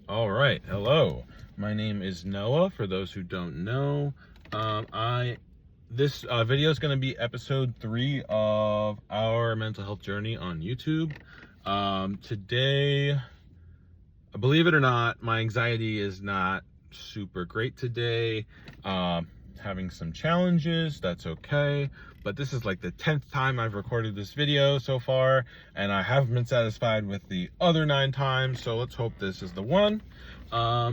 All right, hello. My name is Noah. For those who don't know, this video is going to be episode 3 of our mental health journey on YouTube. Today, believe it or not, my anxiety is not super great today. Having some challenges, that's okay. But this is like the 10th time I've recorded this video so far, and I haven't been satisfied with the other 9 times, so let's hope this is the one. Yeah,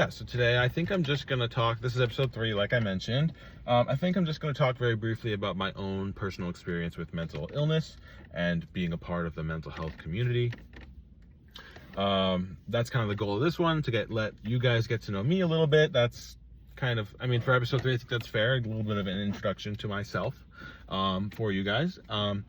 so today I think I'm just gonna talk, this is episode 3, like I mentioned. I think I'm just gonna talk very briefly about my own personal experience with mental illness and being a part of the mental health community. That's kind of the goal of this one, to let you guys get to know me a little bit. That's kind of, I mean, for episode 3, I think that's fair, a little bit of an introduction to myself, for you guys. And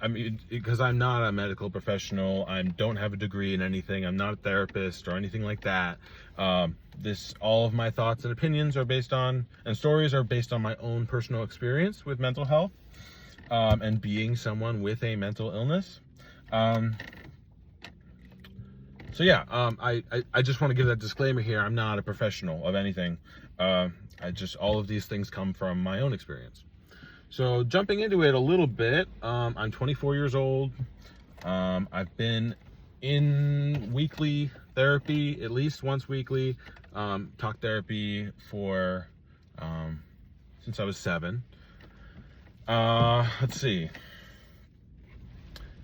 I mean, because I'm not a medical professional, I don't have a degree in anything, I'm not a therapist or anything like that. All of my thoughts and opinions are based on, and stories are based on my own personal experience with mental health, and being someone with a mental illness. So yeah, I just want to give that disclaimer here. I'm not a professional of anything. All of these things come from my own experience. So jumping into it a little bit, I'm 24 years old. I've been in weekly therapy, at least once weekly, talk therapy for, since I was 7. Let's see.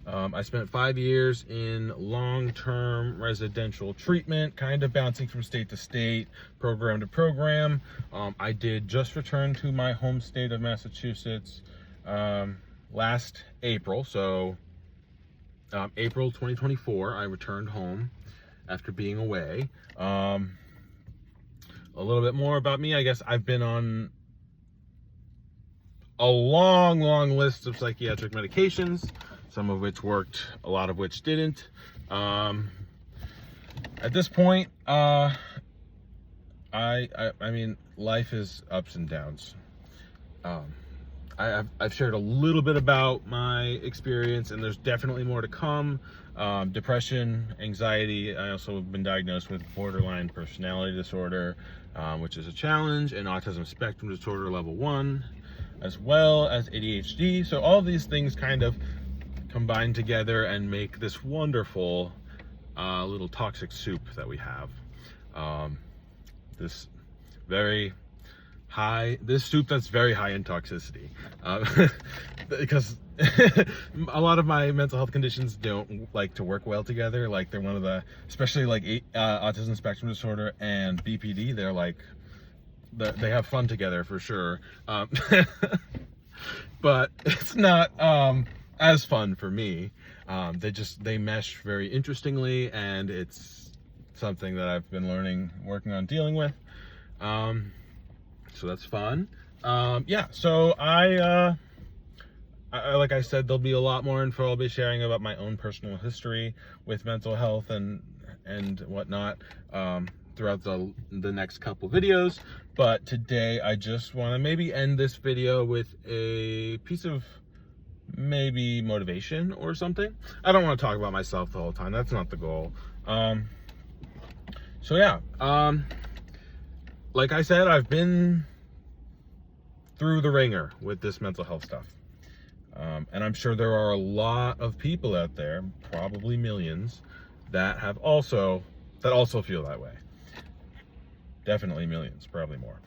I spent 5 years in long-term residential treatment, kind of bouncing from state to state, program to program. I did just return to my home state of Massachusetts last April. So April 2024, I returned home after being away. A little bit more about me. I guess I've been on a long list of psychiatric medications, some of which worked, a lot of which didn't. At this point, I mean, life is ups and downs. I've shared a little bit about my experience, and there's definitely more to come. Depression, anxiety. I also have been diagnosed with borderline personality disorder, which is a challenge, and autism spectrum disorder level 1, as well as ADHD. So all of these things kind of combine together and make this wonderful little toxic soup that we have. This soup that's very high in toxicity, because a lot of my mental health conditions don't like to work well together. Like, they're one of the, especially like autism spectrum disorder and BPD, they're like, they have fun together for sure. But it's not as fun for me. They mesh very interestingly, and it's something that I've been working on dealing with. So that's fun. Yeah, so I like I said, there'll be a lot more info I'll be sharing about my own personal history with mental health and whatnot, throughout the next couple videos. But today I just want to maybe end this video with a piece of maybe motivation or something. I don't want to talk about myself the whole time. That's not the goal. So yeah, like I said, I've been through the ringer with this mental health stuff. And I'm sure there are a lot of people out there, probably millions, that also feel that way. Definitely millions, probably more.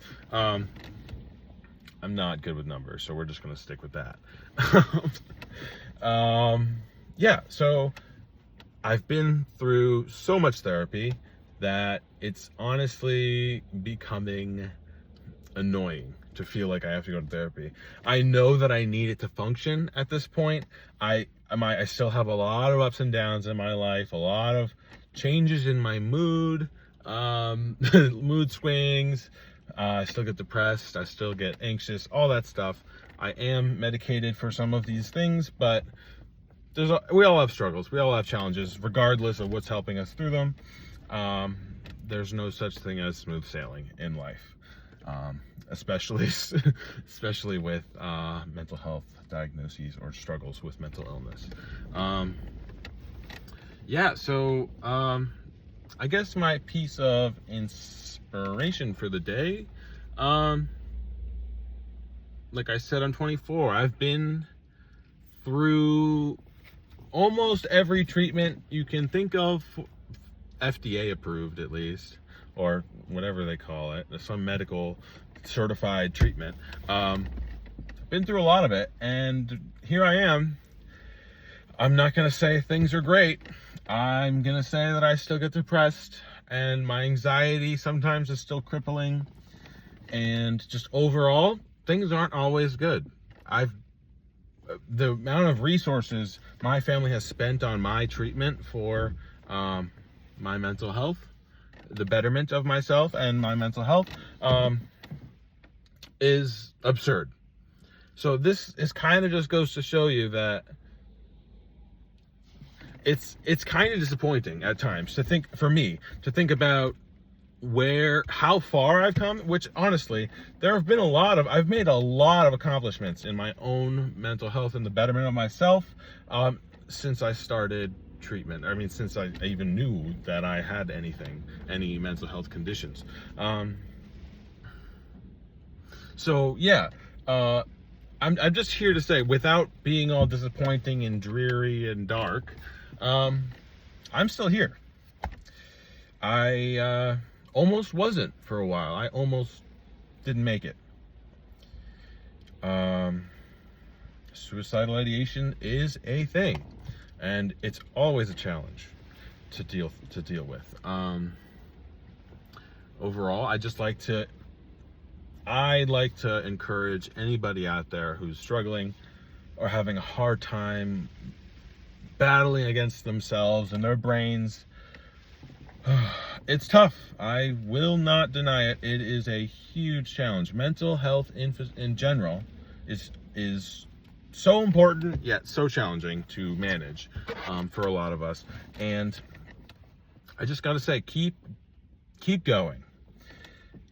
I'm not good with numbers, so we're just going to stick with that. Yeah, so I've been through so much therapy that it's honestly becoming annoying to feel like I have to go to therapy. I know that I need it to function at this point. I still have a lot of ups and downs in my life, a lot of changes in my mood, mood swings. I still get depressed, I still get anxious, all that stuff. I am medicated for some of these things, but we all have struggles, we all have challenges, regardless of what's helping us through them. There's no such thing as smooth sailing in life, especially with mental health diagnoses or struggles with mental illness. yeah, so I guess my piece of inspiration for the day, um, like I said, I'm 24. I've been through almost every treatment you can think of, FDA approved at least, or whatever they call it, some medical certified treatment. Been through a lot of it, and here I am. I'm not going to say things are great. I'm going to say that I still get depressed, and my anxiety sometimes is still crippling, and just overall, things aren't always good. The amount of resources my family has spent on my treatment for my mental health, the betterment of myself and my mental health, is absurd. So this is kind of just goes to show you that it's kind of disappointing at times to think, for me, to think about how far I've come, which honestly, I've made a lot of accomplishments in my own mental health and the betterment of myself, since I started treatment. I mean, since I even knew that I had any mental health conditions. So yeah, I'm just here to say, without being all disappointing and dreary and dark, I'm still here. I almost wasn't for a while. I almost didn't make it. Suicidal ideation is a thing, and it's always a challenge to deal with. Overall, I'd like to encourage anybody out there who's struggling or having a hard time battling against themselves and their brains. It's tough. I will not deny it. It is a huge challenge. Mental health in general is so important, yet so challenging to manage for a lot of us. And I just got to say, keep going.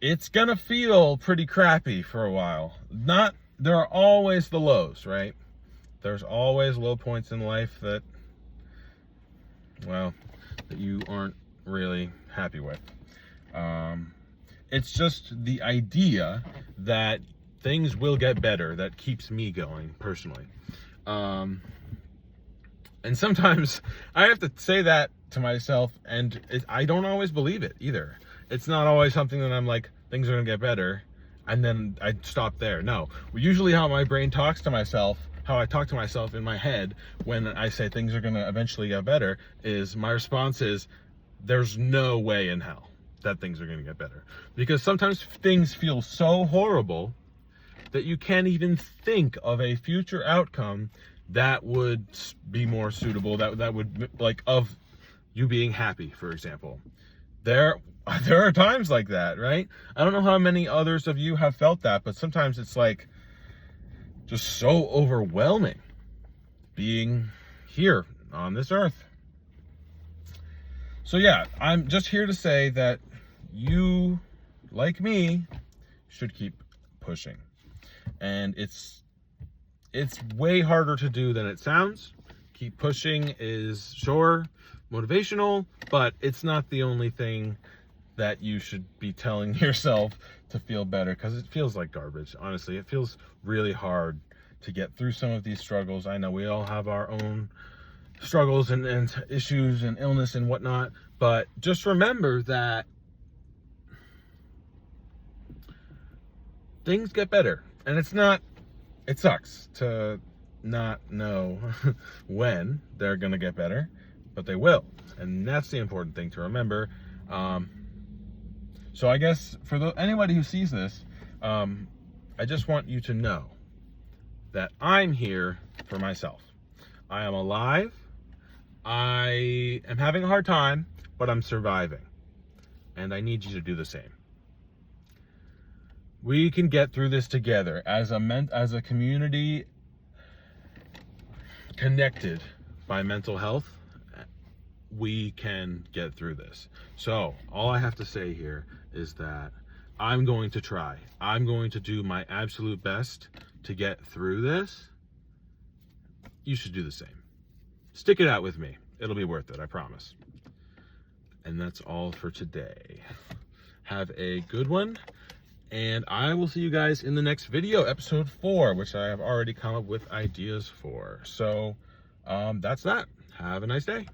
It's gonna feel pretty crappy for a while. There are always the lows, right? There's always low points in life that you aren't really happy with. It's just the idea that things will get better that keeps me going personally. And sometimes I have to say that to myself, and I don't always believe it either. It's not always something that I'm like, things are gonna get better, and then I stop there. No, usually how my brain talks to myself, how I talk to myself in my head when I say things are gonna eventually get better, is my response is, there's no way in hell that things are gonna get better. Because sometimes things feel so horrible that you can't even think of a future outcome that would be more suitable, that would, like, of you being happy, for example. There are times like that, right? I don't know how many others of you have felt that, but sometimes it's like just so overwhelming being here on this earth. So yeah, I'm just here to say that you, like me, should keep pushing. And it's way harder to do than it sounds. Keep pushing is, sure, motivational, but it's not the only thing that you should be telling yourself to feel better, because it feels like garbage. Honestly, it feels really hard to get through some of these struggles. I know we all have our own struggles and issues and illness and whatnot, but just remember that things get better. And it sucks to not know when they're gonna get better, but they will. And that's the important thing to remember. So I guess for anybody who sees this, I just want you to know that I'm here for myself. I am alive. I am having a hard time, but I'm surviving. And I need you to do the same. We can get through this together as a community connected by mental health. We can get through this. So all I have to say here is that I'm going to try. I'm going to do my absolute best to get through this. You should do the same. Stick it out with me. It'll be worth it, I promise. And that's all for today. Have a good one, and I will see you guys in the next video, episode 4, which I have already come up with ideas for. So that's that. Have a nice day.